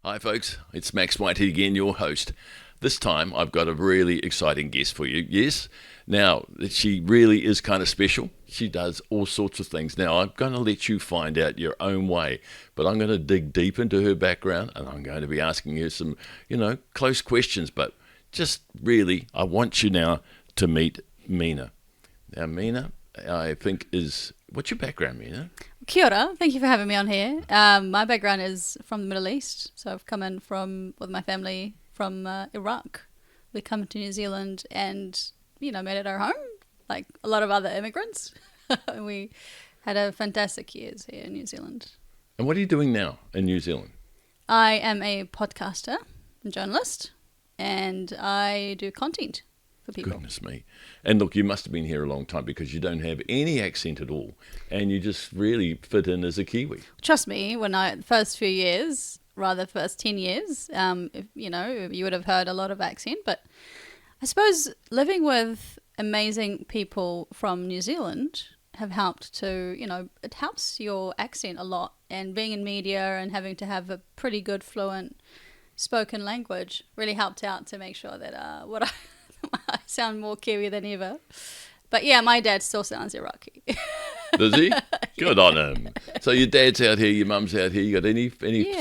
Hi folks, it's Max Whitehead again, your host. This time I've got a really exciting guest for you. Yes, now she really is kind of special. She does all sorts of things. Now I'm going to let you find out your own way, but I'm going to dig deep into her background and I'm going to be asking her some, close questions. But just really, I want you now to meet Mina. Now Mina, I think what's your background, Mina? Kia ora. Thank you for having me on here. My background is from the Middle East, so I've come in with my family from Iraq. We come to New Zealand and, made it our home, like a lot of other immigrants. We had a fantastic years here in New Zealand. And what are you doing now in New Zealand? I am a podcaster and journalist, and I do content for people. Goodness me. And look, you must have been here a long time because you don't have any accent at all, and you just really fit in as a Kiwi. Trust me, first 10 years, you would have heard a lot of accent, but I suppose living with amazing people from New Zealand have helped to, it helps your accent a lot, and being in media and having to have a pretty good fluent spoken language really helped out to make sure that I sound more Kiwi than ever. But yeah, my dad still sounds Iraqi. Does he? Good on him. So your dad's out here, your mum's out here. You got any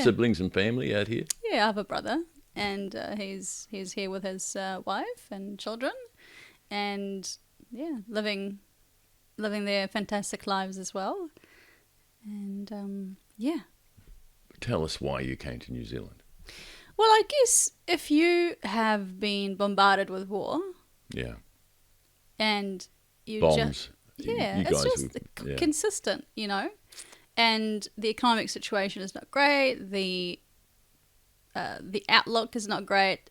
siblings and family out here? Yeah, I have a brother, and he's here with his wife and children, and living their fantastic lives as well. And Tell us why you came to New Zealand. Well, I guess if you have been bombarded with war, and you bombs, it's just consistent, and the economic situation is not great. The outlook is not great.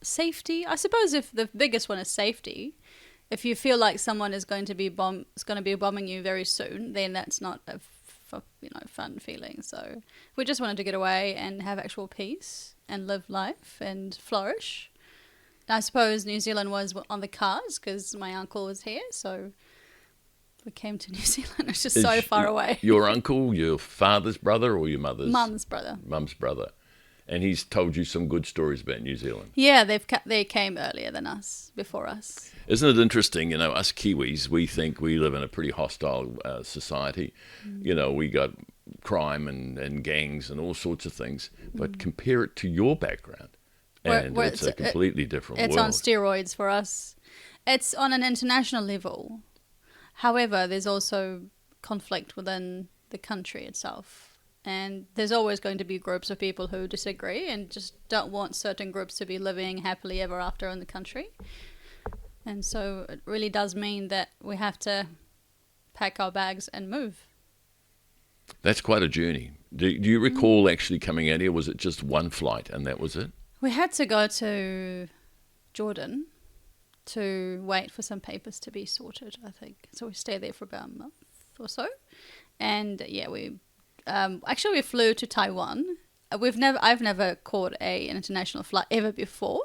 Safety, I suppose, if the biggest one is safety. If you feel like someone is going to be bombing you very soon, then that's not a fun feeling. So we just wanted to get away and have actual peace and live life and flourish. And I suppose New Zealand was on the cards because my uncle was here, so we came to New Zealand. It's just so far away. Your uncle, your father's brother, or your mother's? Mum's brother. Mum's brother. And he's told you some good stories about New Zealand. Yeah, they came earlier than us, before us. Isn't it interesting? Us Kiwis, we think we live in a pretty hostile society. We got crime and gangs and all sorts of things. But compare it to your background, and it's a completely different world. It's on steroids for us. It's on an international level. However, there's also conflict within the country itself. And there's always going to be groups of people who disagree and just don't want certain groups to be living happily ever after in the country. And so it really does mean that we have to pack our bags and move. That's quite a journey. Do you recall actually coming out here? Was it just one flight and that was it? We had to go to Jordan to wait for some papers to be sorted, I think. So we stayed there for about a month or so. And we flew to Taiwan. I've never caught an international flight ever before,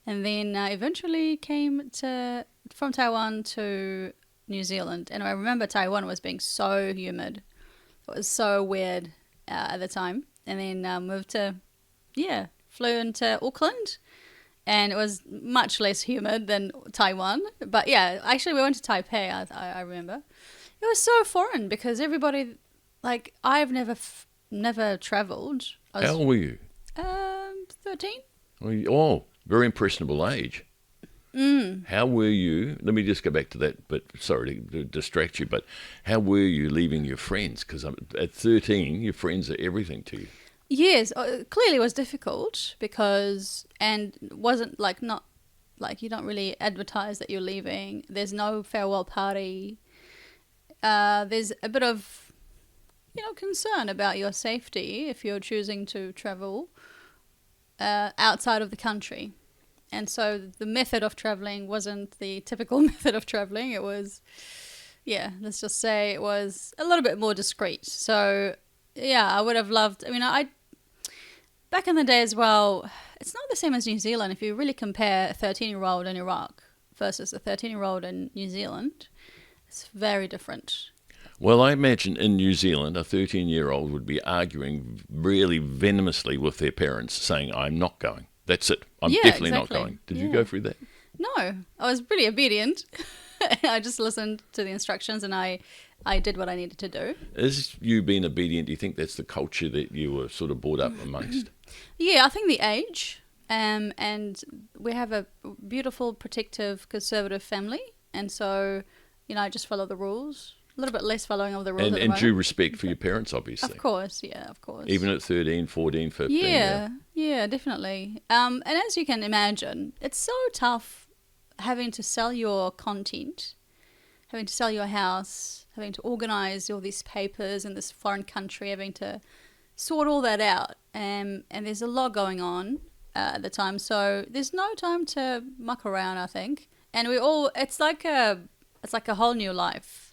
and then eventually came from Taiwan to New Zealand. And I remember Taiwan was being so humid; it was so weird at the time. And then flew into Auckland, and it was much less humid than Taiwan. But yeah, actually we went to Taipei. I remember it was so foreign because everybody. Like, I've never travelled. How old were you? 13. Oh, very impressionable age. How were you? Let me just go back to that, but sorry to distract you, but how were you leaving your friends? Because at 13, your friends are everything to you. Yes, clearly it was difficult and wasn't not you don't really advertise that you're leaving. There's no farewell party. There's a bit of concern about your safety if you're choosing to travel outside of the country. And so the method of traveling wasn't the typical method of traveling. It was, let's just say it was a little bit more discreet. So, I would have loved, back in the day as well, it's not the same as New Zealand. If you really compare a 13-year-old in Iraq versus a 13-year-old in New Zealand, it's very different. Well, I imagine in New Zealand, a 13-year-old would be arguing really venomously with their parents, saying, I'm not going. That's it. I'm Yeah, definitely exactly. not going. Did you Yeah. go through that? No, I was pretty obedient. I just listened to the instructions and I did what I needed to do. Is you being obedient, do you think that's the culture that you were sort of brought up amongst? Yeah, I think the age, and we have a beautiful, protective, conservative family, and so, I just follow the rules. A little bit less following of the rules And, at the and moment. due respect for your parents, obviously. Of course, yeah, of course. Even at 13, 14, 15. Yeah, definitely. And as you can imagine, it's so tough having to sell your content, having to sell your house, having to organize all these papers in this foreign country, having to sort all that out. And there's a lot going on at the time, so there's no time to muck around, I think. And it's like a whole new life.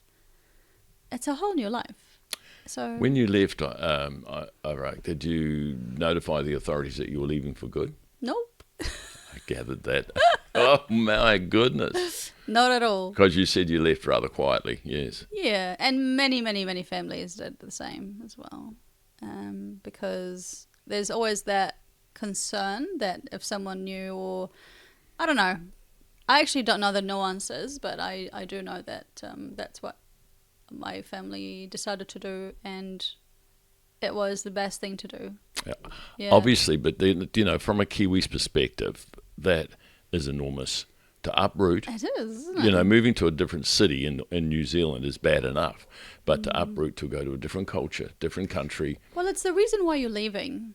It's a whole new life. So When you left Iraq, did you notify the authorities that you were leaving for good? nope, I gathered that. Oh, my goodness. not at all. Because you said you left rather quietly, yes. Yeah, and many, many, many families did the same as well, because there's always that concern that if someone knew, or I don't know, I actually don't know the nuances, but I do know that that's what my family decided to do, and it was the best thing to do. Yeah. Yeah. Obviously, but then, from a Kiwi's perspective, that is enormous. To uproot, It is, isn't it? moving to a different city in New Zealand is bad enough, but to uproot, to go to a different culture, different country. Well, it's the reason why you're leaving.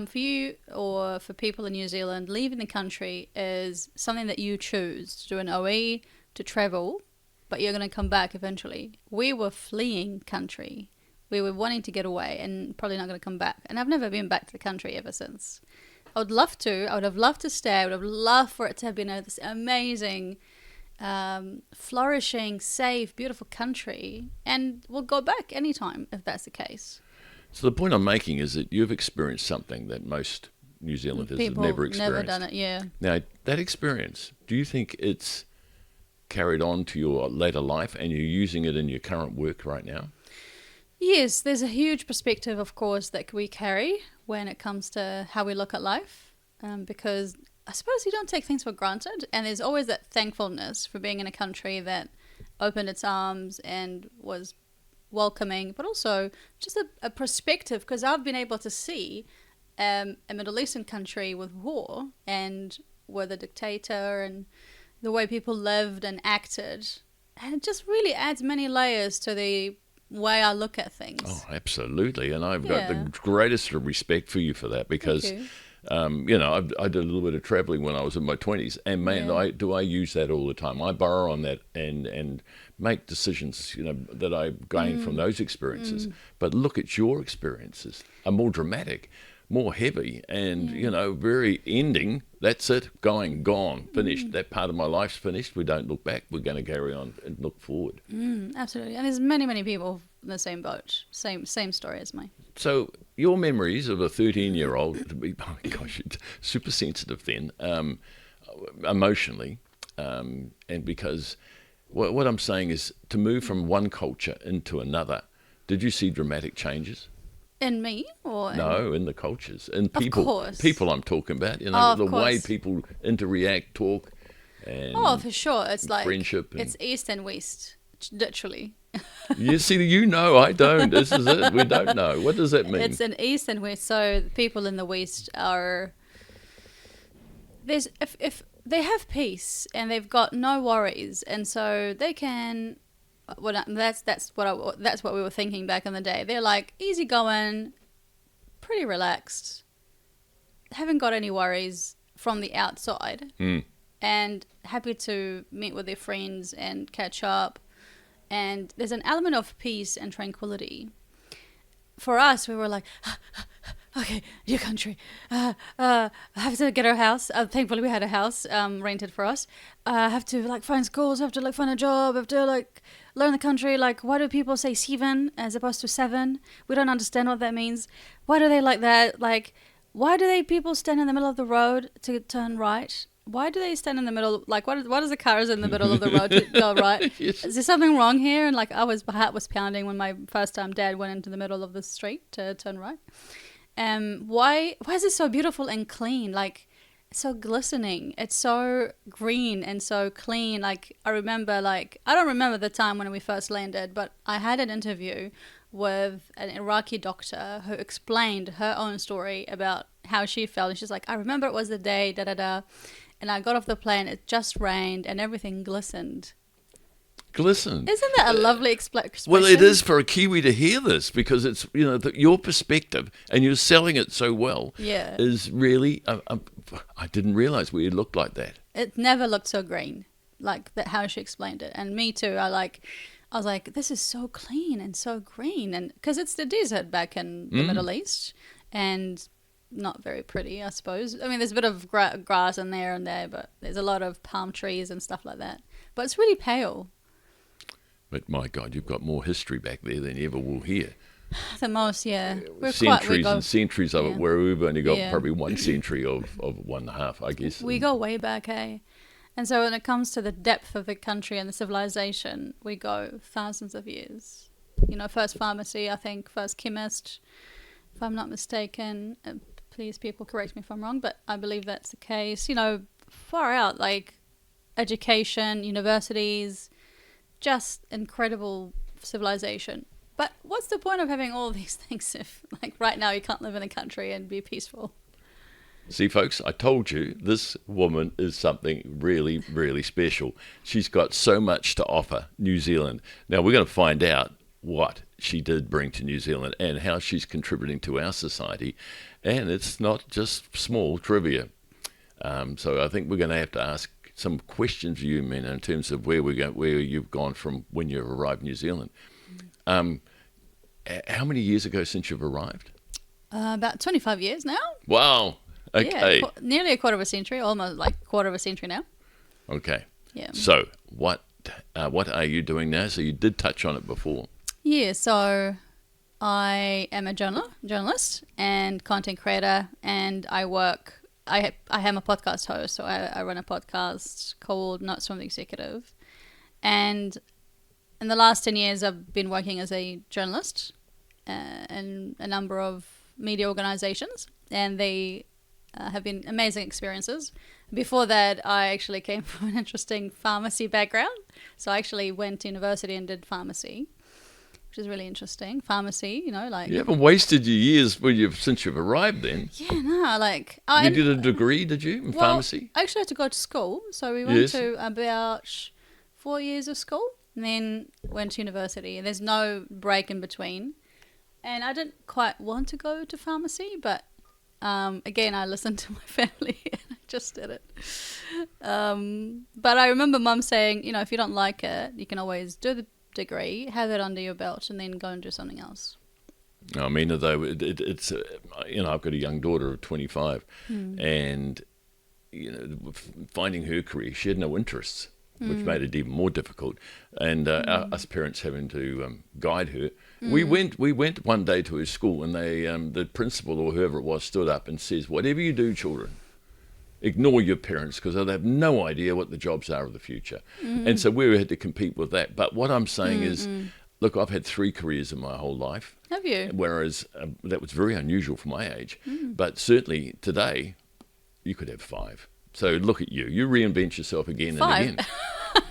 For you or for people in New Zealand, leaving the country is something that you choose to do an OE, to travel, but you're going to come back eventually. We were fleeing country. We were wanting to get away and probably not going to come back. And I've never been back to the country ever since. I would love to. I would have loved to stay. I would have loved for it to have been this amazing, flourishing, safe, beautiful country. And we'll go back anytime if that's the case. So the point I'm making is that you've experienced something that most New Zealanders People have never experienced. never done it, yeah. Now, that experience, do you think it's carried on to your later life and you're using it in your current work right now? Yes, there's a huge perspective, of course, that we carry when it comes to how we look at life, because I suppose you don't take things for granted, and there's always that thankfulness for being in a country that opened its arms and was welcoming, but also just a perspective, because I've been able to see a Middle Eastern country with war and with a dictator and the way people lived and acted, and it just really adds many layers to the way I look at things. Oh, absolutely. And I've got the Yeah. greatest respect for you for that because, Thank I did a little bit of traveling when I was in my 20s. And, man, Yeah. I use that all the time. I borrow on that and make decisions, that I gain from those experiences. But look at your experiences, are more dramatic, more heavy, and, very ending. That's it, gone, finished. That part of my life's finished. We don't look back. We're going to carry on and look forward. Absolutely. And there's many, many people in the same boat, same story as mine. So your memories of a 13-year-old, to be, oh my gosh, it's super sensitive then, emotionally, and because what I'm saying is to move from one culture into another, did you see dramatic changes? In me or No, in the cultures, in people. course. People I'm talking about, Of the way course. people interact, talk, and Oh, for sure. It's like friendship. it's east and west, literally. You see, I don't. This is it. We don't know. What does that mean? It's an east and west. So the people in the west are if they have peace and they've got no worries, and so they can. That's what we were thinking back in the day. They're like easygoing, pretty relaxed, haven't got any worries from the outside, and happy to meet with their friends and catch up. And there's an element of peace and tranquility. For us, we were like, okay, new country. I have to get our house. Thankfully, we had a house rented for us. I have to find schools. Have to find a job. Have to learn the country. Why do people say 7 as opposed to 7? We don't understand what that means. Why do they like that? Why do people stand in the middle of the road to turn right? why do they stand in the middle? Like, what is the cars in the middle of the road to go right? Yes. Is there something wrong here? And like, my heart was pounding when my first time dad went into the middle of the street to turn right. Why is it so beautiful and clean? Like, so glistening. It's so green and so clean. Like, I don't remember the time when we first landed, but I had an interview with an Iraqi doctor who explained her own story about how she felt. And she's like, I remember it was the day, and I got off the plane, it just rained and everything glistened. Glistened. Isn't that a lovely expression? Well, it is for a Kiwi to hear this, because it's, your perspective, and you're selling it so well. Yeah. Is really, I didn't realize we looked like that. It never looked so green, like that, how she explained it. And me too. I was like, this is so clean and so green, and because it's the desert back in the Middle East, and not very pretty, I suppose. I mean, there's a bit of grass in there and there, but there's a lot of palm trees and stuff like that. But it's really pale. But my God, you've got more history back there than you ever will here. The most, yeah. Centuries and centuries of it, where we've only got Yeah. probably 1 century of 1.5, I guess. We go way back, eh? And so when it comes to the depth of the country and the civilization, we go thousands of years. First pharmacy, I think, first chemist, if I'm not mistaken. Please, people, correct me if I'm wrong, but I believe that's the case. Far out, like education, universities, just incredible civilization. But what's the point of having all these things if, like, right now you can't live in a country and be peaceful? See, folks, I told you this woman is something really, really special. She's got so much to offer New Zealand. Now, we're going to find out what she did bring to New Zealand and how she's contributing to our society. And it's not just small trivia. So I think we're going to have to ask some questions of you, Mina, in terms of where you've gone from when you arrived in New Zealand. How many years ago since you've arrived? About 25 years now. Wow. Okay. Yeah, nearly a quarter of a century, almost like quarter of a century now. Okay. Yeah. So what are you doing now? So you did touch on it before. Yeah, so I am a journalist and content creator, and I am a podcast host, so I run a podcast called Notes from the Executive. And in the last 10 years, I've been working as a journalist in a number of media organizations, and they have been amazing experiences. Before that, I actually came from an interesting pharmacy background. So I actually went to university and did pharmacy, which is really interesting. Pharmacy, you haven't wasted your years since you've arrived then. Yeah, no, you did a degree, did you, in pharmacy? I actually had to go to school. So we went to about 4 years of school and then went to university. And there's no break in between. And I didn't quite want to go to pharmacy, but again, I listened to my family and I just did it. But I remember Mum saying, if you don't like it, you can always do the degree, have it under your belt, and then go and do something else. I mean, though, it's I've got a young daughter of 25, and finding her career, she had no interests, which made it even more difficult. And us parents having to guide her. We went one day to her school, and the principal or whoever it was stood up and says, "Whatever you do, children, ignore your parents, because they have no idea what the jobs are of the future." And so we had to compete with that. But what I'm saying is, look, I've had 3 careers in my whole life. Have you? Whereas that was very unusual for my age. But certainly today, you could have 5. So look at you. You reinvent yourself again 5? and again.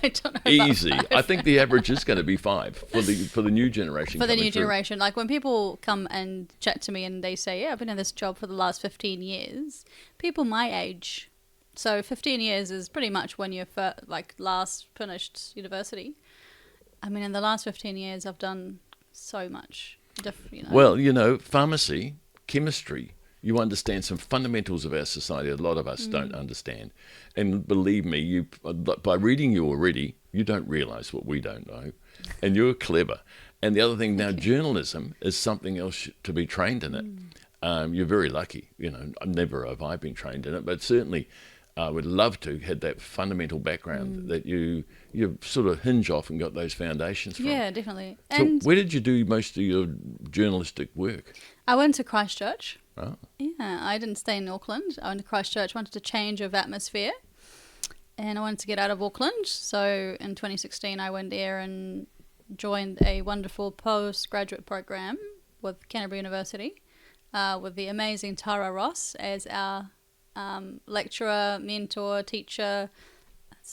I don't know. Easy. About 5. I think the average is going to be 5 for the new generation. For the new through. generation. Like when people come and chat to me and they say, yeah, I've been in this job for the last 15 years. People my age. So 15 years is pretty much when you last finished university. I mean, in the last 15 years, I've done so much. Well, pharmacy, chemistry, you understand some fundamentals of our society a lot of us don't understand. And believe me, by reading you already, you don't realise what we don't know. And you're clever. And the other thing now, journalism is something else to be trained in it. You're very lucky. Never have I been trained in it, but certainly I would love to have that fundamental background that you sort of hinge off and got those foundations from. Yeah, definitely. So And where did you do most of your journalistic work? I went to Christchurch. Oh. Yeah, I didn't stay in Auckland. I went to Christchurch, wanted a change of atmosphere. and I wanted to get out of Auckland. So in 2016, I went there and joined a wonderful postgraduate program with Canterbury University, with the amazing Tara Ross as our lecturer, mentor, teacher.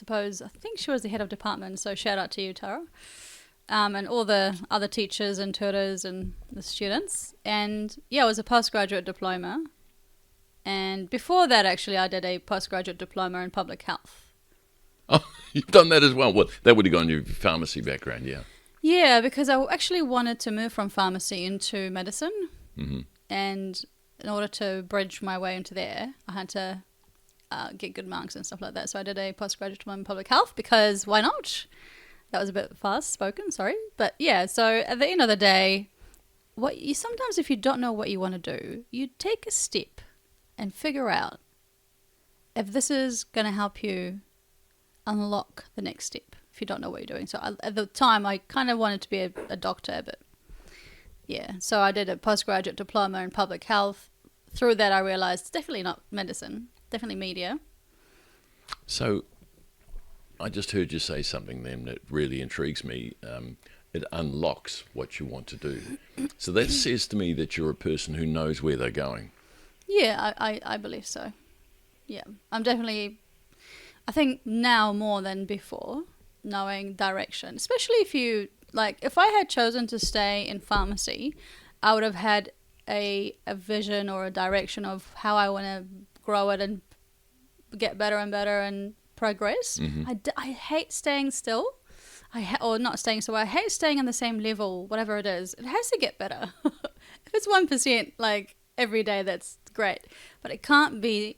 I think she was the head of department, so shout out to you, Tara. And all the other teachers and tutors and the students. And yeah, it was a postgraduate diploma. And before that, actually, I did a postgraduate diploma in public health. Oh, you've done that as well. Well, that would have gone your pharmacy background, yeah. Yeah, because I actually wanted to move from pharmacy into medicine. Mm-hmm. And in order to bridge my way into there, I had to get good marks and stuff like that. So I did a postgraduate diploma in public health because why not? That was a bit fast spoken, sorry. But yeah, so at the end of the day, sometimes if you don't know what you want to do, you take a step and figure out if this is going to help you unlock the next step if you don't know what you're doing. So at the time, I kind of wanted to be a doctor, but yeah. So I did a postgraduate diploma in public health. Through that, I realized it's definitely not medicine, definitely media. So I just heard you say something then that really intrigues me. It unlocks what you want to do. So that says to me that you're a person who knows where they're going. Yeah, I believe so. Yeah, I'm definitely, I think now more than before, knowing direction. Especially if I had chosen to stay in pharmacy, I would have had a vision or a direction of how I want to grow it and get better and better and progress. Mm-hmm. I hate staying still. Or not staying still. I hate staying on the same level, whatever it is. It has to get better. If it's 1%, every day, that's great. But it can't be,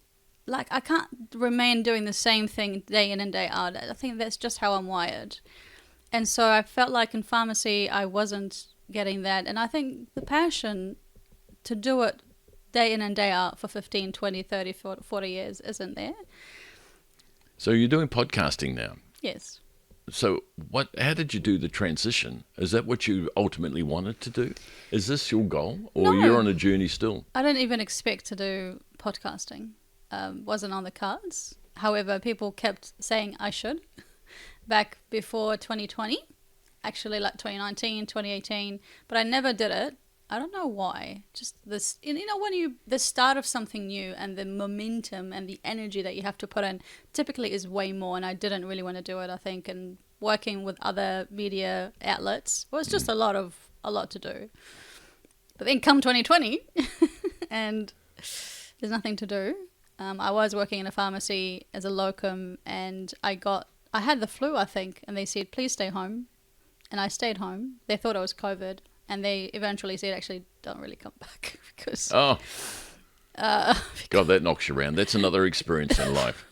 I can't remain doing the same thing day in and day out. I think that's just how I'm wired. And so I felt like in pharmacy, I wasn't getting that. And I think the passion to do it day in and day out for 15, 20, 30, 40 years isn't there. So you're doing podcasting now. Yes. So how did you do the transition? Is that what you ultimately wanted to do? Is this your goal? Or No. you're on a journey still? I didn't even expect to do podcasting. Wasn't on the cards. However, people kept saying I should back before 2020. Actually, 2019, 2018. But I never did it. I don't know why. Just this, when the start of something new and the momentum and the energy that you have to put in typically is way more. And I didn't really want to do it, I think. And working with other media outlets was just a lot to do. But then come 2020 and there's nothing to do. I was working in a pharmacy as a locum and I had the flu, I think. And they said, please stay home. And I stayed home. They thought it was COVID. And they eventually said, actually, don't really come back because... Oh, God, that knocks you around. That's another experience in life.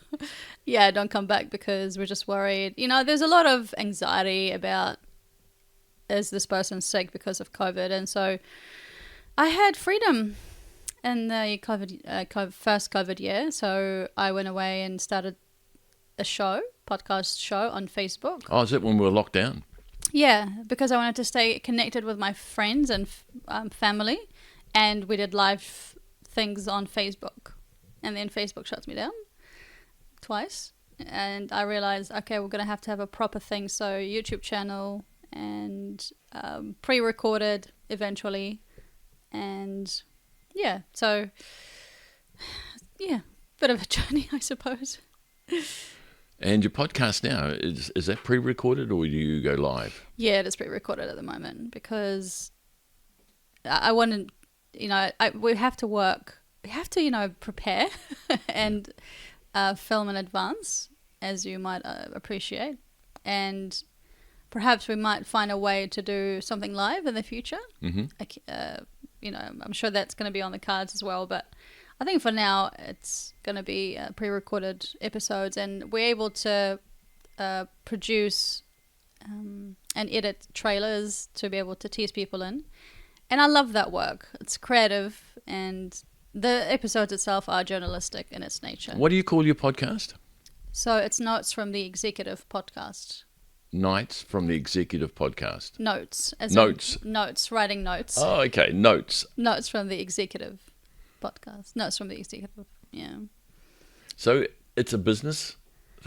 Yeah, don't come back because we're just worried. There's a lot of anxiety about, is this person sick because of COVID? And so I had freedom in the first COVID year. So I went away and started a podcast show on Facebook. Oh, is that when we were locked down? Yeah, because I wanted to stay connected with my friends and family, and we did live things on Facebook, and then Facebook shuts me down twice, and I realized, okay, we're going to have a proper thing, so YouTube channel and pre-recorded eventually, and yeah, so yeah, bit of a journey, I suppose. And your podcast now, is that pre-recorded or do you go live? Yeah, it is pre-recorded at the moment because I wanted, we have to work. We have to, prepare and film in advance, as you might appreciate. And perhaps we might find a way to do something live in the future. Mm-hmm. I'm sure that's going to be on the cards as well, but I think for now it's going to be pre-recorded episodes, and we're able to produce and edit trailers to be able to tease people in. And I love that work. It's creative, and the episodes itself are journalistic in its nature. What do you call your podcast? So it's Notes from the Executive Podcast. Nights from the Executive Podcast. Notes. Notes, writing notes. Oh, okay, notes. Notes from the Executive Podcast. Notes from the Executive, yeah. So it's a business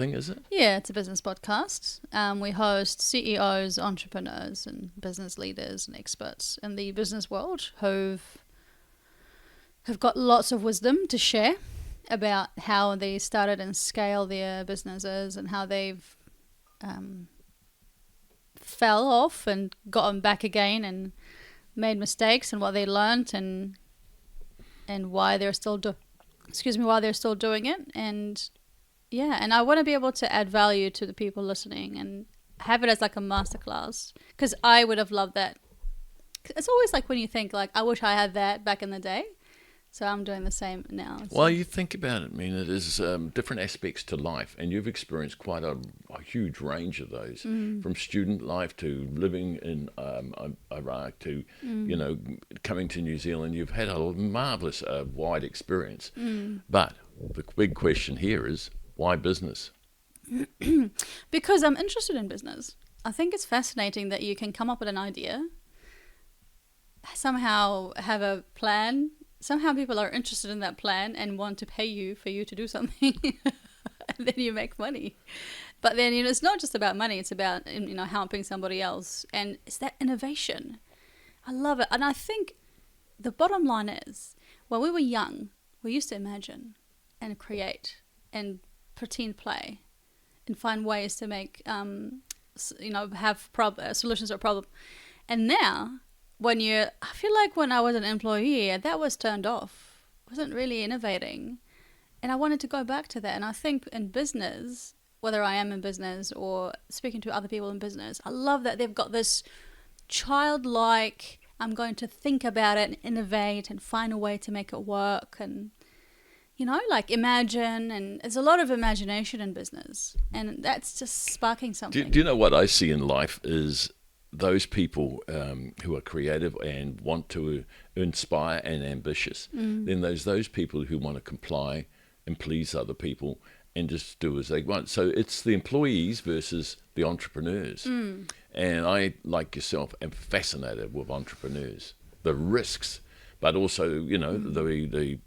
thing, is it? Yeah, it's a business podcast. We host CEOs, entrepreneurs, and business leaders and experts in the business world who have got lots of wisdom to share about how they started and scale their businesses and how they've fell off and gotten back again and made mistakes and what they learned and why they're still doing it. And yeah, and I want to be able to add value to the people listening and have it as like a masterclass, because I would have loved that. It's always like when you think like, I wish I had that back in the day. So I'm doing the same now. So. Well, you think about it, I mean, there's different aspects to life, and you've experienced quite a huge range of those, from student life to living in Iraq to, coming to New Zealand. You've had a marvellous, wide experience. But the big question here is, why business? Because I'm interested in business. I think it's fascinating that you can come up with an idea, somehow have a plan. Somehow people are interested in that plan and want to pay you for you to do something. And then you make money. But then, it's not just about money. It's about, helping somebody else. And it's that innovation. I love it. And I think the bottom line is, when we were young, we used to imagine and create and pretend play and find ways to make, have solutions to a problem. And now, I feel like when I was an employee, that was turned off. I wasn't really innovating. And I wanted to go back to that. And I think in business, whether I am in business or speaking to other people in business, I love that they've got this childlike, I'm going to think about it and innovate and find a way to make it work and, imagine. And there's a lot of imagination in business. And that's just sparking something. Do you know what I see in life is those people who are creative and want to inspire and ambitious, then there's those people who want to comply and please other people and just do as they want. So it's the employees versus the entrepreneurs. And I, like yourself, am fascinated with entrepreneurs, the risks, but also, the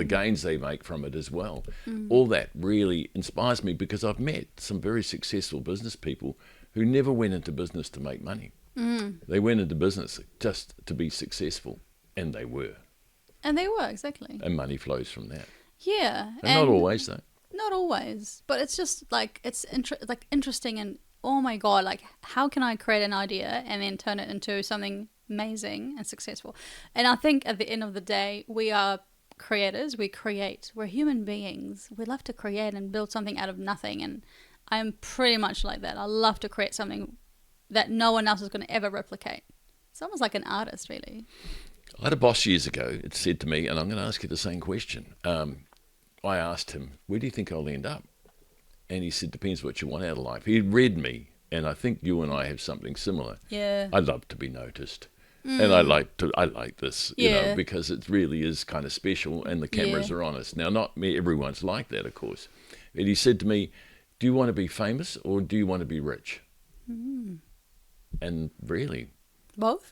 gains they make from it as well. All that really inspires me, because I've met some very successful business people who never went into business to make money. They went into business just to be successful, and they were. And they were, exactly. And money flows from that. Yeah. And not always, though. Not always, but it's just like, it's interesting and, oh my God, like, how can I create an idea and then turn it into something amazing and successful? And I think at the end of the day, we are creators, we're human beings. We love to create and build something out of nothing, and I'm pretty much like that. I love to create something that no one else is going to ever replicate. It's almost like an artist, really. I had a boss years ago. It said to me, and I'm going to ask you the same question. I asked him, where do you think I'll end up? And he said, depends what you want out of life. He read me, and I think you and I have something similar. Yeah. I love to be noticed. And I like this, because it really is kind of special, and the cameras are on us. Now, not everyone's like that, of course. And he said to me, do you want to be famous or do you want to be rich? And really, both.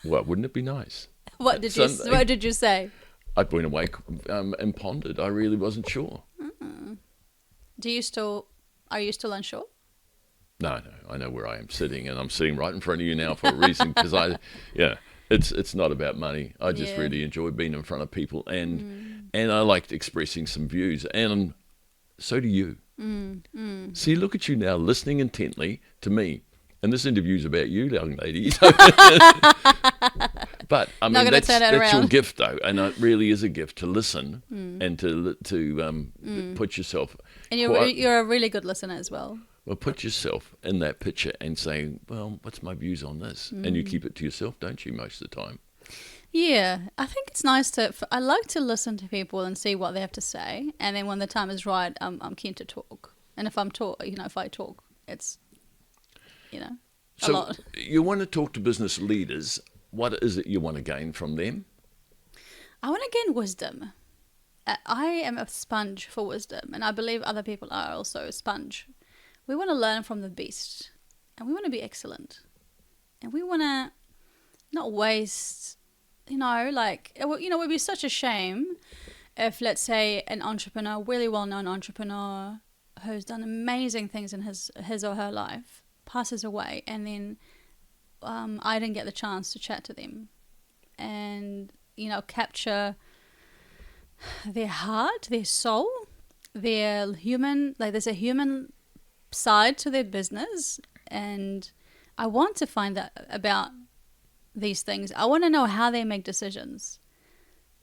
Well, wouldn't it be nice? What did you say? I went awake and pondered. I really wasn't sure. Are you still unsure? No, I know where I am sitting, and I'm sitting right in front of you now for a reason, because it's not about money. I just really enjoy being in front of people, and I liked expressing some views, and so do you. See, look at you now, listening intently to me. And this interview's about you, young lady. But I mean, that's your gift, though, and it really is a gift to listen and to put yourself. And you're a really good listener as well. Well, put yourself in that picture and say, well, what's my views on this? And you keep it to yourself, don't you, most of the time? Yeah, I think it's nice I like to listen to people and see what they have to say, and then when the time is right, I'm keen to talk. And if I talk, it's. So a lot. You want to talk to business leaders. What is it you want to gain from them? I want to gain wisdom. I am a sponge for wisdom, and I believe other people are also a sponge. We want to learn from the best, and we want to be excellent, and we want to not waste. It would be such a shame if, let's say, an entrepreneur, really well-known entrepreneur, who's done amazing things in his or her life passes away, and then I didn't get the chance to chat to them and, capture their heart, their soul, their human, like there's a human side to their business, and I want to find out about these things. I want to know how they make decisions.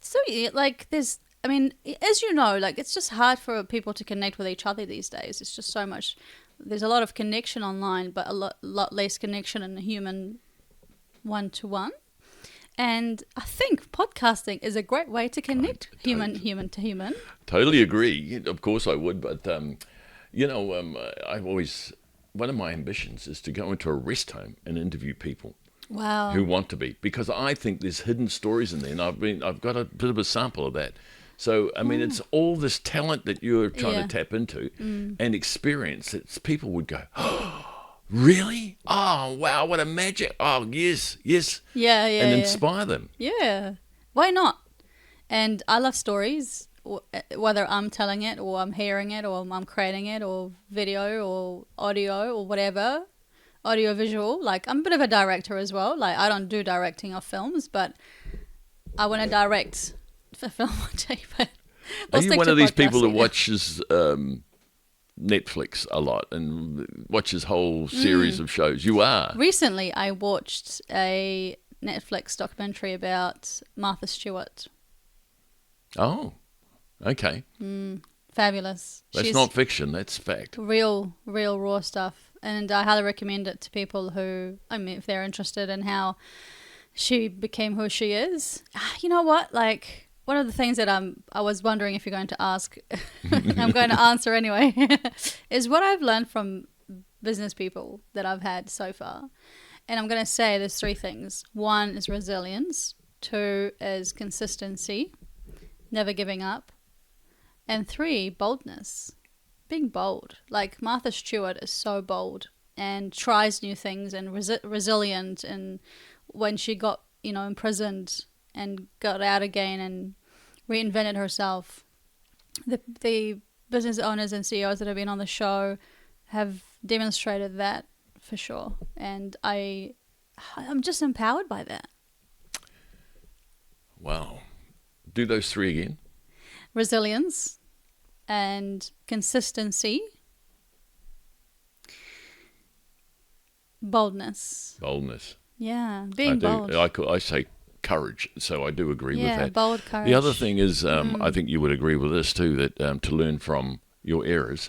So like there's, I mean, as you know, like it's just hard for people to connect with each other these days. It's just so much. There's a lot of connection online, but a lot less connection in the human one-to-one. And I think podcasting is a great way to connect human to human. Totally agree. Of course I would, but I've always, one of my ambitions is to go into a rest home and interview people. Wow. Who want to be, because I think there's hidden stories in there, and I've got a bit of a sample of that. So I mean, it's all this talent that you're trying to tap into and experience. It's people would go, oh, really? Oh, wow, what a magic! Oh, yes, yeah, and inspire them. Yeah, why not? And I love stories, whether I'm telling it or I'm hearing it or I'm creating it or video or audio or whatever. Audio visual, like I'm a bit of a director as well. Like I don't do directing of films, but I want to direct a film or TV. Are you one of these people that watches Netflix a lot and watches whole series of shows? You are. Recently, I watched a Netflix documentary about Martha Stewart. Oh, okay. Fabulous. That's not fiction. That's fact. Real raw stuff. And I highly recommend it to people who, I mean, if they're interested in how she became who she is. You know what? Like, one of the things that I was wondering if you're going to ask, I'm going to answer anyway, is what I've learned from business people that I've had so far. And I'm going to say there's 3 things. 1 is resilience. 2 is consistency, never giving up. And 3, boldness. Being bold. Like Martha Stewart is so bold and tries new things and resilient. And when she got, imprisoned and got out again and reinvented herself, the business owners and CEOs that have been on the show have demonstrated that for sure. And I'm just empowered by that. Wow. Do those 3 again. Resilience and consistency, boldness. Yeah, being bold. I say courage, so I do agree with that. Yeah, bold courage. The other thing is, I think you would agree with this too, that to learn from your errors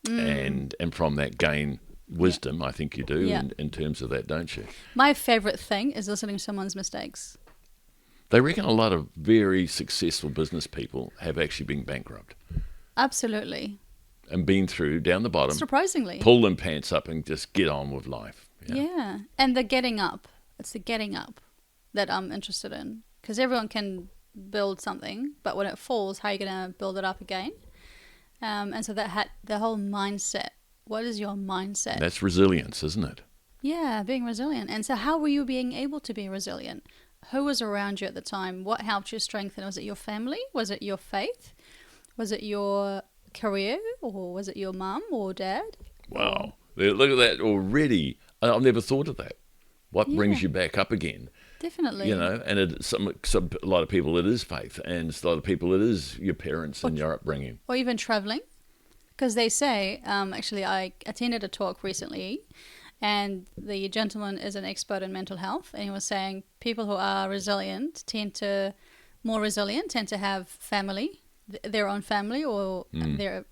and from that gain wisdom. I think you do in terms of that, don't you? My favourite thing is listening to someone's mistakes. They reckon a lot of very successful business people have actually been bankrupt. Absolutely. And been through, down the bottom. Surprisingly. Pull them pants up and just get on with life. Yeah. And the getting up. It's the getting up that I'm interested in. Because everyone can build something, but when it falls, how are you going to build it up again? And so the whole mindset. What is your mindset? That's resilience, isn't it? Yeah, being resilient. And so how were you being able to be resilient? Who was around you at the time? What helped you strengthen? Was it your family? Was it your faith? Was it your career? Or was it your mum or dad? Wow. Look at that already. I've never thought of that. What brings you back up again? Definitely. And a lot of people it is faith, and a lot of people it is your parents and your upbringing. Or even traveling. Because they say, actually I attended a talk recently, and the gentleman is an expert in mental health, and he was saying people who are resilient tend to have family, their own family or their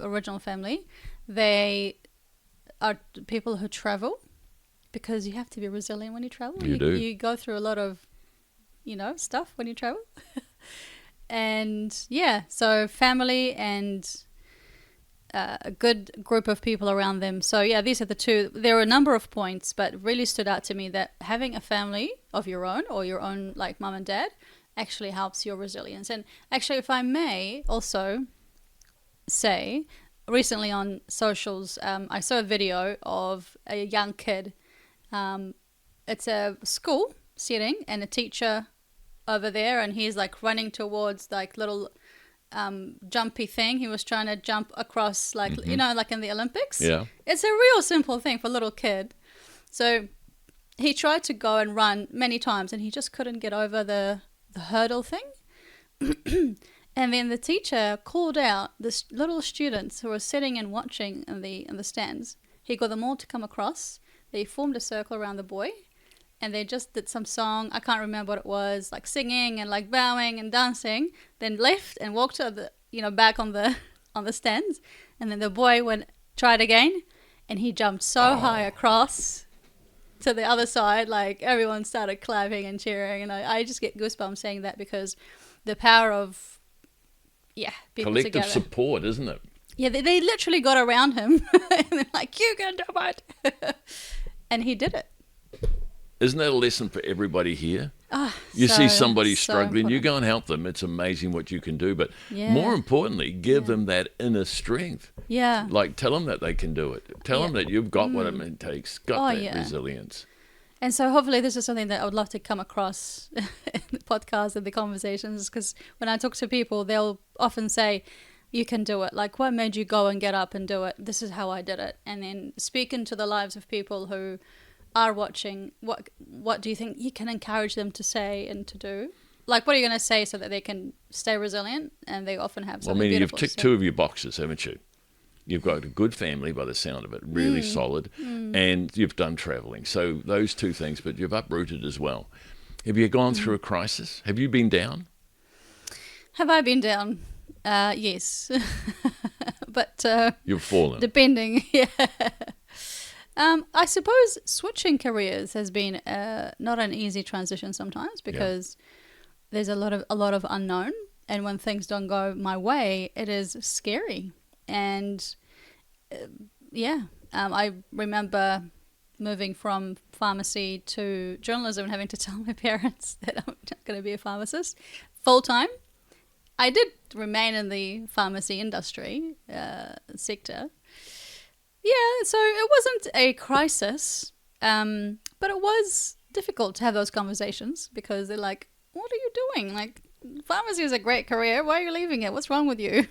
original family. They are people who travel, because you have to be resilient when you travel. You do. You go through a lot of, stuff when you travel. And so family and a good group of people around them. So these are the 2. There are a number of points, but really stood out to me that having a family of your own, or your own, like mum and dad, actually helps your resilience. And actually, if I may also say, recently on socials, I saw a video of a young kid. It's a school setting and a teacher over there, and he's like running towards like little jumpy thing. He was trying to jump across, like, you know, like in the Olympics. Yeah. It's a real simple thing for a little kid. So he tried to go and run many times, and he just couldn't get over the hurdle thing. And then the teacher called out the little students who were sitting and watching in the stands. He got them all to come across. They formed a circle around the boy, and they just did some song. I can't remember what it was, like singing and like bowing and dancing. Then left and walked to back on the stands. And then the boy tried again, and he jumped so high across to the other side. Like, everyone started clapping and cheering, and I just get goosebumps saying that, because the power of people Collective together. support, isn't it? Yeah, they literally got around him and they're like, "You can do it," and he did it. Isn't that a lesson for everybody here? Oh, You see somebody so struggling, you important. go and help them. It's amazing what you can do, but Yeah. more importantly, give them that inner strength. Yeah. Like, tell them that they can do it. Tell them that you've got what it takes, got that resilience. And so hopefully this is something that I would love to come across in the podcast and the conversations, because when I talk to people, they'll often say, "You can do it. Like, what made you go and get up and do it? This is how I did it." And then speak into the lives of people who are watching. What do you think you can encourage them to say and to do? Like, what are you going to say so that they can stay resilient? And they often have Well, I something mean, you've beautiful. ticked two of your boxes, haven't you? You've got a good family by the sound of it, really solid, and you've done travelling. So those two things, but you've uprooted as well. Have you gone through a crisis? Have you been down? Have I been down? Yes. But You've fallen. depending, yeah. I suppose switching careers has been not an easy transition sometimes, because there's a lot of unknown, and when things don't go my way, it is scary. And I remember moving from pharmacy to journalism and having to tell my parents that I'm not going to be a pharmacist full time. I did remain in the pharmacy industry sector. Yeah, so it wasn't a crisis, but it was difficult to have those conversations, because they're like, "What are you doing? Like, pharmacy is a great career. Why are you leaving it? What's wrong with you?"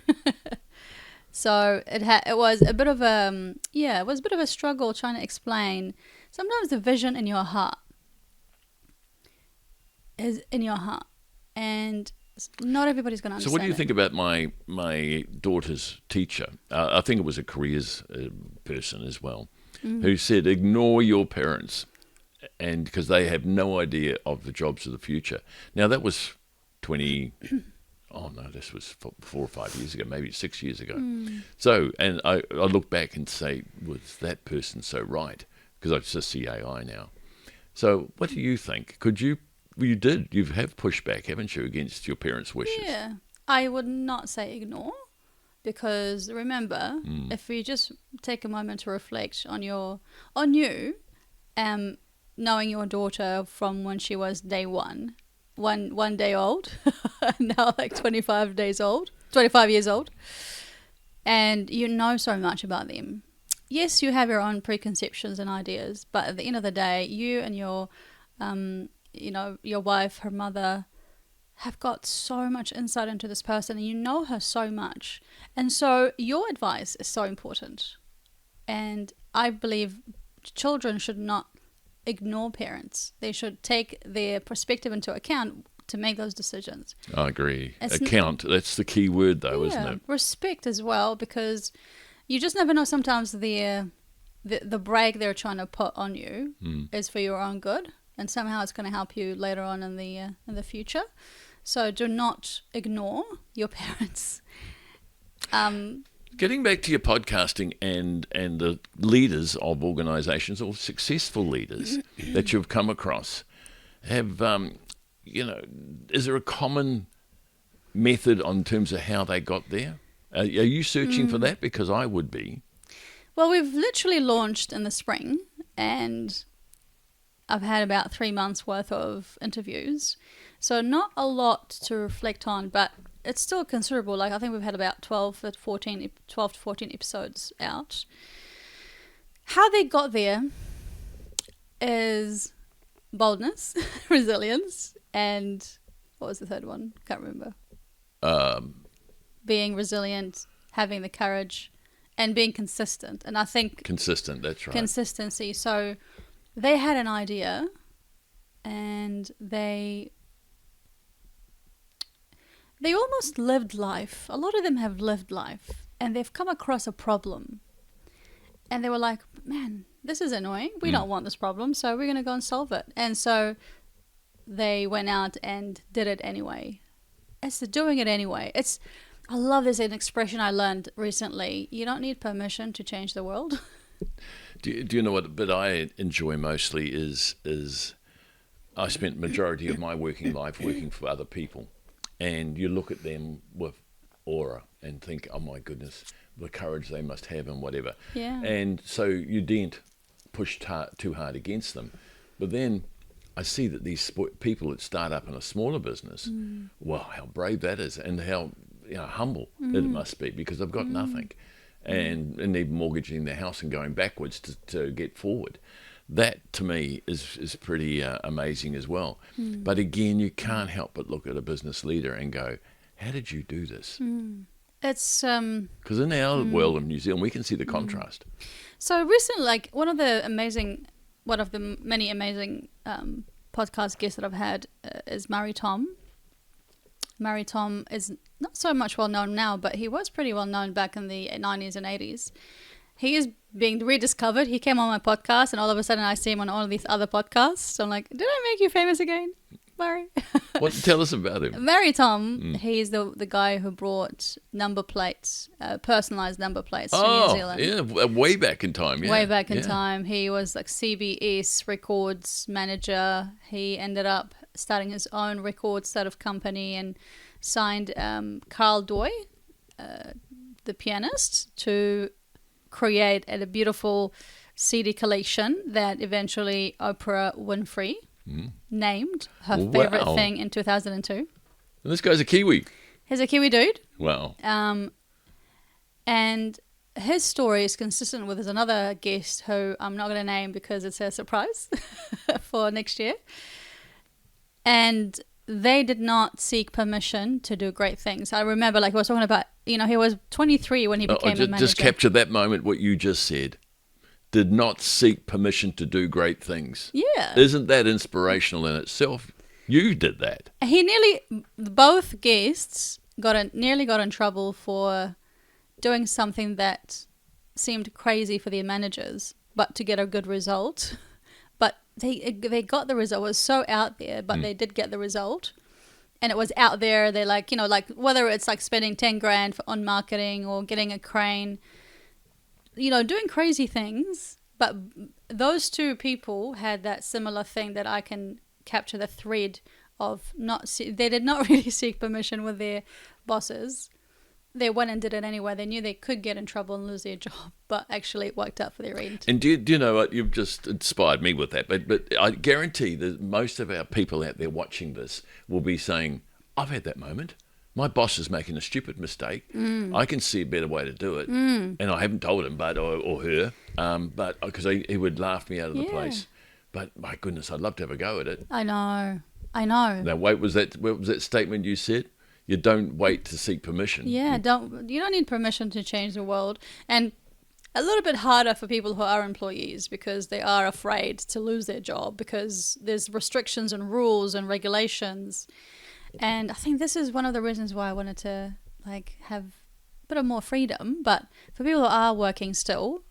So it was a bit of a struggle trying to explain. Sometimes the vision in your heart is in your heart, and not everybody's going to understand. So what do you it. think about my daughter's teacher? I think it was a careers person as well, who said, "Ignore your parents," and because they have no idea of the jobs of the future. Now that was 20. Oh no, this was 4 or 5 years ago, maybe 6 years ago. So, and I look back and say, was that person so right? Because I just see AI now. So, what do you think? You have pushed back, haven't you, against your parents' wishes? Yeah, I would not say ignore, because remember, if you just take a moment to reflect on you, knowing your daughter from when she was day one day old, now like 25 years old, and you know so much about them. Yes, you have your own preconceptions and ideas, but at the end of the day, you and your your wife, her mother, have got so much insight into this person, and you know her so much. And so your advice is so important. And I believe children should not ignore parents. They should take their perspective into account to make those decisions. I agree. Account, that's the key word though, isn't it? Respect as well, because you just never know. Sometimes the brake they're trying to put on you is for your own good, and somehow it's going to help you later on in the future. So do not ignore your parents. Getting back to your podcasting and the leaders of organisations, or successful leaders that you've come across, have is there a common method in terms of how they got there? Are you searching for that? Because I would be. Well, we've literally launched in the spring, and I've had about 3 months worth of interviews. So not a lot to reflect on, but it's still considerable. Like, I think we've had about 12 to 14 episodes out. How they got there is boldness, resilience, and what was the third one? Can't remember. being resilient, having the courage, and being consistent. And I think Consistent, that's right. consistency. So they had an idea, and they almost lived life. A lot of them have lived life, and they've come across a problem, and they were like, man, this is annoying. We don't want this problem, so we're going to go and solve it. And so they went out and did it anyway. It's the doing it anyway. I love this an expression I learned recently. You don't need permission to change the world. Do you know what bit I enjoy mostly is I spent majority of my working life working for other people, and you look at them with awe and think, oh my goodness, the courage they must have and whatever. Yeah. And so you didn't push too hard against them. But then I see that these people that start up in a smaller business, wow, how brave that is, and how humble it must be, because they've got nothing, and they're mortgaging their house and going backwards to get forward. That to me is pretty amazing as well. But again, you can't help but look at a business leader and go, how did you do this? It's Because in our world of New Zealand, we can see the contrast. so recently, like one of the many amazing podcast guests that I've had is Murray Tom. Murray Tom is not so much well known now, but he was pretty well known back in the 90s and 80s. He is being rediscovered. He came on my podcast, and all of a sudden I see him on all of these other podcasts. So I'm like, did I make you famous again, Murray? Tell us about him. Murray Tom, he's the guy who brought number plates, personalised number plates to New Zealand. Yeah, way back in time. Yeah. Way back in time. He was like CBS Records manager. He ended up starting his own record sort of company and signed Carl Doy, the pianist, to create a beautiful CD collection that eventually Oprah Winfrey named her favorite thing in 2002. And this guy's a Kiwi. He's a Kiwi dude. Wow. And his story is consistent with another guest who I'm not going to name because it's a surprise for next year. And they did not seek permission to do great things. I remember, like, I was talking about, he was 23 when he became a manager. Just capture that moment, what you just said. Did not seek permission to do great things. Yeah. Isn't that inspirational in itself? You did that. Both guests nearly got in trouble for doing something that seemed crazy for their managers, but to get a good result. But they got the result. It was so out there, but they did get the result. And it was out there. They're like, whether it's like spending 10 grand on marketing or getting a crane, doing crazy things. But those two people had that similar thing that I can capture the thread of they did not really seek permission with their bosses. They went and did it anyway. They knew they could get in trouble and lose their job, but actually it worked out for their end. And do you know what? You've just inspired me with that. But I guarantee that most of our people out there watching this will be saying, I've had that moment. My boss is making a stupid mistake. I can see a better way to do it. And I haven't told him, or her, but because he would laugh me out of the place. But my goodness, I'd love to have a go at it. I know. Now, what was that statement you said? You don't wait to seek permission. Yeah, you don't need permission to change the world. And a little bit harder for people who are employees because they are afraid to lose their job because there's restrictions and rules and regulations. And I think this is one of the reasons why I wanted to have a bit of more freedom. But for people who are working still,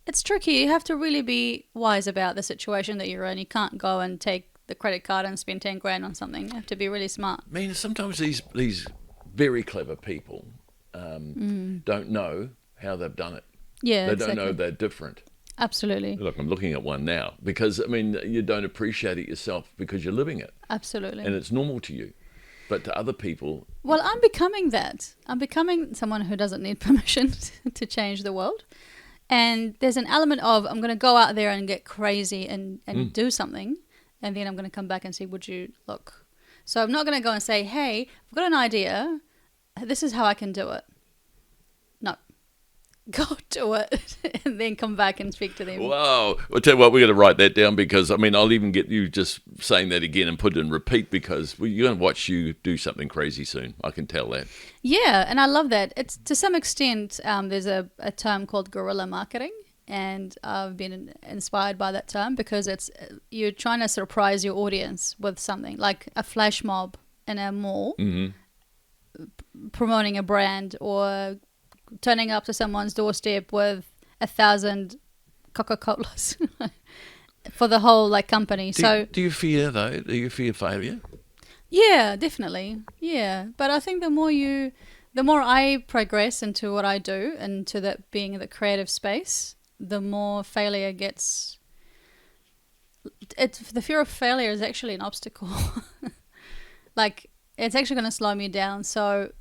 it's tricky. You have to really be wise about the situation that you're in. You can't go and take the credit card and spend 10 grand on something. You have to be really smart. I mean, sometimes these very clever people don't know how they've done it. Yeah, they don't know they're different. Absolutely. Look, I'm looking at one now because, you don't appreciate it yourself because you're living it. Absolutely. And it's normal to you. But to other people... Well, I'm becoming that. I'm becoming someone who doesn't need permission to change the world. And there's an element of I'm going to go out there and get crazy and do something. And then I'm going to come back and say, would you look? So I'm not going to go and say, hey, I've got an idea. This is how I can do it. No. go do it and then come back and speak to them. Wow. I'll tell you what, we're going to write that down because, I mean, I'll even get you just saying that again and put it in repeat because you're going to watch you do something crazy soon. I can tell that. Yeah, and I love that. It's to some extent, there's a term called guerrilla marketing, and I've been inspired by that term because it's you're trying to surprise your audience with something like a flash mob in a mall, promoting a brand or turning up to someone's doorstep with 1,000 Coca-Colas for the whole like company. Do you fear though? Do you fear failure? Yeah, definitely. Yeah, but I think the more I progress into what I do, into that being in the creative space, the more failure gets. The fear of failure is actually an obstacle. Like it's actually going to slow me down. So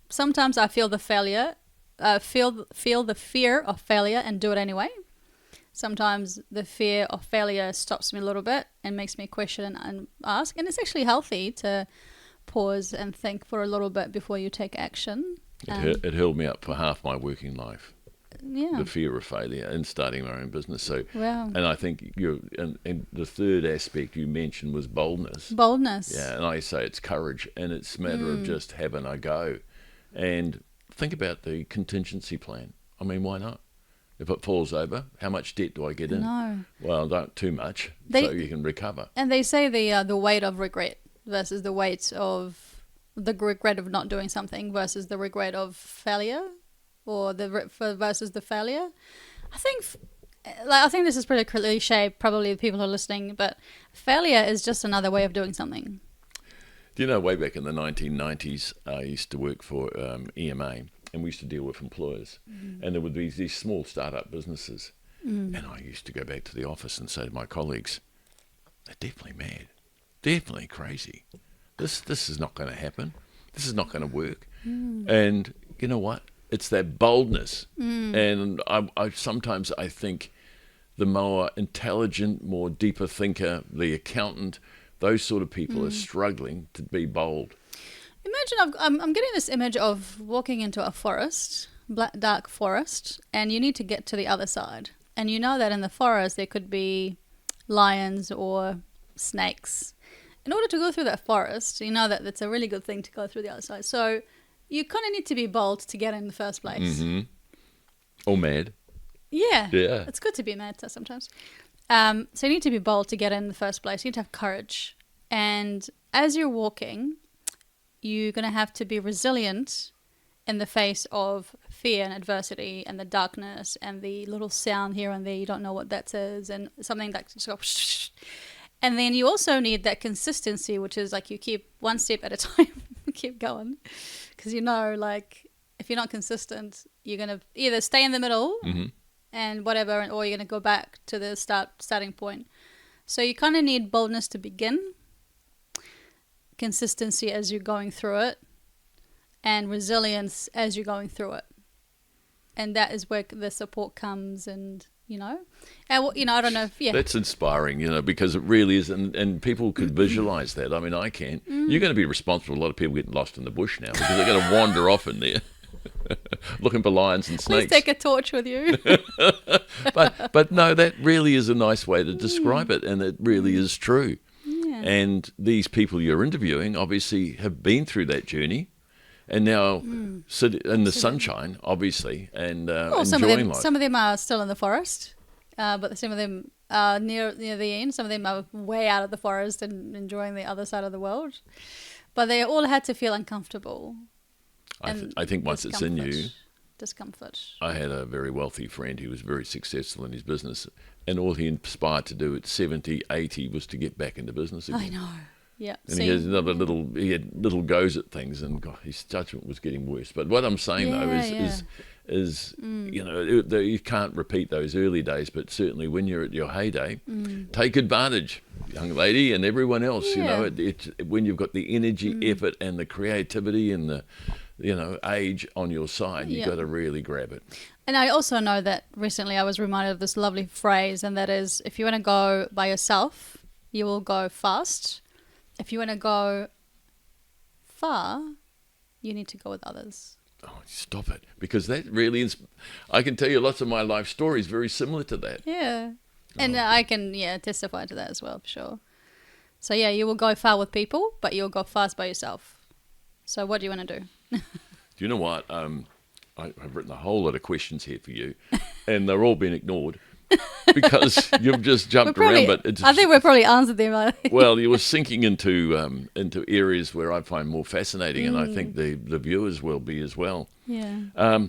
sometimes I feel the failure, feel the fear of failure, and do it anyway. Sometimes the fear of failure stops me a little bit and makes me question and ask. And it's actually healthy to pause and think for a little bit before you take action. It held me up for half my working life. Yeah. The fear of failure and starting my own business. So, Wow. and I think and the third aspect you mentioned was boldness. Boldness. Yeah, and I say it's courage, and it's a matter of just having a go, and think about the contingency plan. I mean, why not? If it falls over, how much debt do I get in? No. Well, don't too much, so you can recover. And they say the weight of regret versus the weight of the regret of not doing something versus the regret of failure, or versus the failure. I think this is pretty cliche, probably the people who are listening, but failure is just another way of doing something. Do you know, way back in the 1990s, I used to work for EMA, and we used to deal with employers, and there would be these small startup businesses, and I used to go back to the office and say to my colleagues, they're definitely mad, definitely crazy. This is not going to happen. This is not going to work. And you know what? It's that boldness. And I sometimes I think the more intelligent, more deeper thinker, the accountant, those sort of people are struggling to be bold. Imagine I'm getting this image of walking into a forest, dark forest, and you need to get to the other side. And you know that in the forest there could be lions or snakes. In order to go through that forest, you know that it's a really good thing to go through the other side. So you kind of need to be bold to get in the first place. Or mad. Yeah. Yeah. It's good to be mad sometimes. So you need to be bold to get in the first place. You need to have courage. And as you're walking, you're going to have to be resilient in the face of fear and adversity and the darkness and the little sound here and there. You don't know what that is, and something that just goes. And then you also need that consistency, which is like you keep one step at a time, keep going. Because you know, like, if you're not consistent, you're going to either stay in the middle and whatever, or you're going to go back to the starting point. So you kind of need boldness to begin, consistency as you're going through it, and resilience as you're going through it. And that is where the support comes, and I don't know if, That's inspiring, because it really is, and people could visualize that. I mean, I can. You're going to be responsible. A lot of people getting lost in the bush now because they're going to wander off in there looking for lions and snakes. Please take a torch with you. but no, that really is a nice way to describe it, and it really is true. Yeah. And these people you're interviewing obviously have been through that journey, and now sit in the sunshine, obviously, and enjoying life. Some of them are still in the forest, but some of them are near the end. Some of them are way out of the forest and enjoying the other side of the world. But they all had to feel uncomfortable. I think once it's in you. Discomfort. I had a very wealthy friend who was very successful in his business, and all he aspired to do at 70, 80 was to get back into business again. I know. Yeah. And he had little goes at things, and God, his judgment was getting worse. But what I'm saying is you can't repeat those early days, but certainly when you're at your heyday, take advantage, young lady, and everyone else. Yeah. When you've got the energy, effort, and the creativity and the age on your side, you've got to really grab it. And I also know that recently I was reminded of this lovely phrase, and that is, if you want to go by yourself, you will go fast. If you want to go far, you need to go with others. Oh, stop it. Because that really I can tell you lots of my life stories very similar to that. Yeah. And I can, testify to that as well, for sure. So, yeah, you will go far with people, but you'll go fast by yourself. So what do you want to do? Do you know what? I've written a whole lot of questions here for you, and they're all been ignored because you've just jumped around. But I think we've probably answered them. Well, you were sinking into areas where I find more fascinating, and I think the viewers will be as well. Yeah.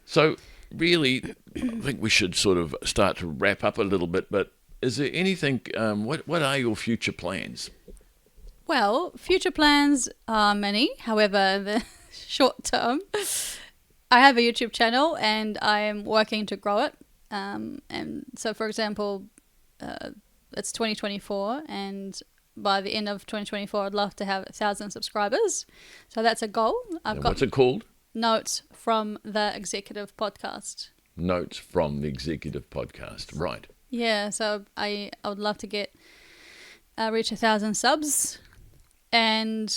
So really, I think we should sort of start to wrap up a little bit. But is there anything? What are your future plans? Well, future plans are many. However, the short term, I have a YouTube channel and I am working to grow it. And so, for example, it's 2024, and by the end of 2024, I'd love to have 1,000 subscribers. So that's a goal. What's it called? Notes from the Executive Podcast. Notes from the Executive Podcast, right? Yeah, so I would love to reach 1,000 subs. And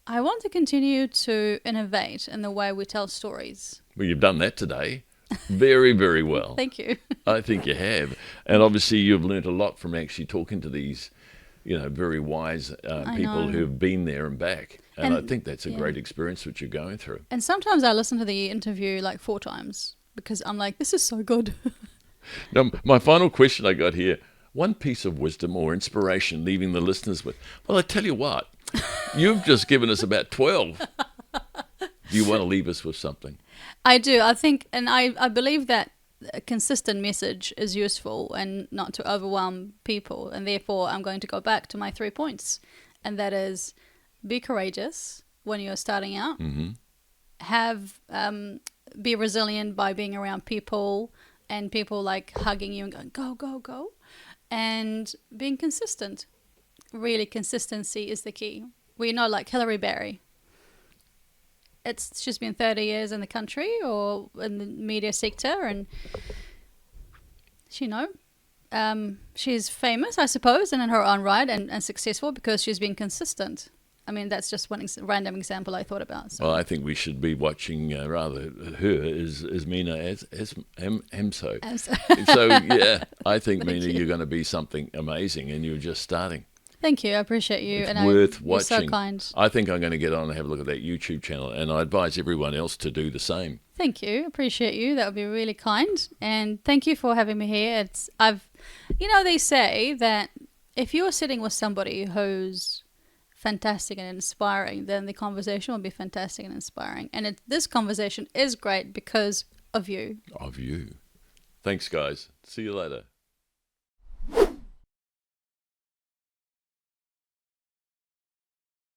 I want to continue to innovate in the way we tell stories. Well, you've done that today. Very, very well. Thank you. I think you have. And obviously you've learnt a lot from actually talking to these, very wise people who've been there and back. And I think that's a great experience that you're going through. And sometimes I listen to the interview like 4 times because I'm like, this is so good. Now, my final question I got here, one piece of wisdom or inspiration leaving the listeners with. Well, I tell you what, you've just given us about 12. Do you want to leave us with something? I do. I think, and I believe that a consistent message is useful and not to overwhelm people. And therefore, I'm going to go back to my 3 points. And that is, be courageous when you're starting out. Mm-hmm. Be resilient by being around people and people like hugging you and going, go, go, go. And being consistent. Really, consistency is the key. We know, like Hilary Barry. She's been 30 years in the country or in the media sector, and she's famous, I suppose, and in her own right, and successful because she's been consistent. I mean, that's just one random example I thought about. So. Well, I think we should be watching her is Mina Amso. So, yeah, I think, Mina, you're going to be something amazing, and you're just starting. Thank you. I appreciate you. It's worth watching. You're so kind. I think I'm going to get on and have a look at that YouTube channel, and I advise everyone else to do the same. Thank you. Appreciate you. That would be really kind. And thank you for having me here. They say that if you're sitting with somebody who's fantastic and inspiring, then the conversation will be fantastic and inspiring. And this conversation is great because of you. Of you. Thanks, guys. See you later.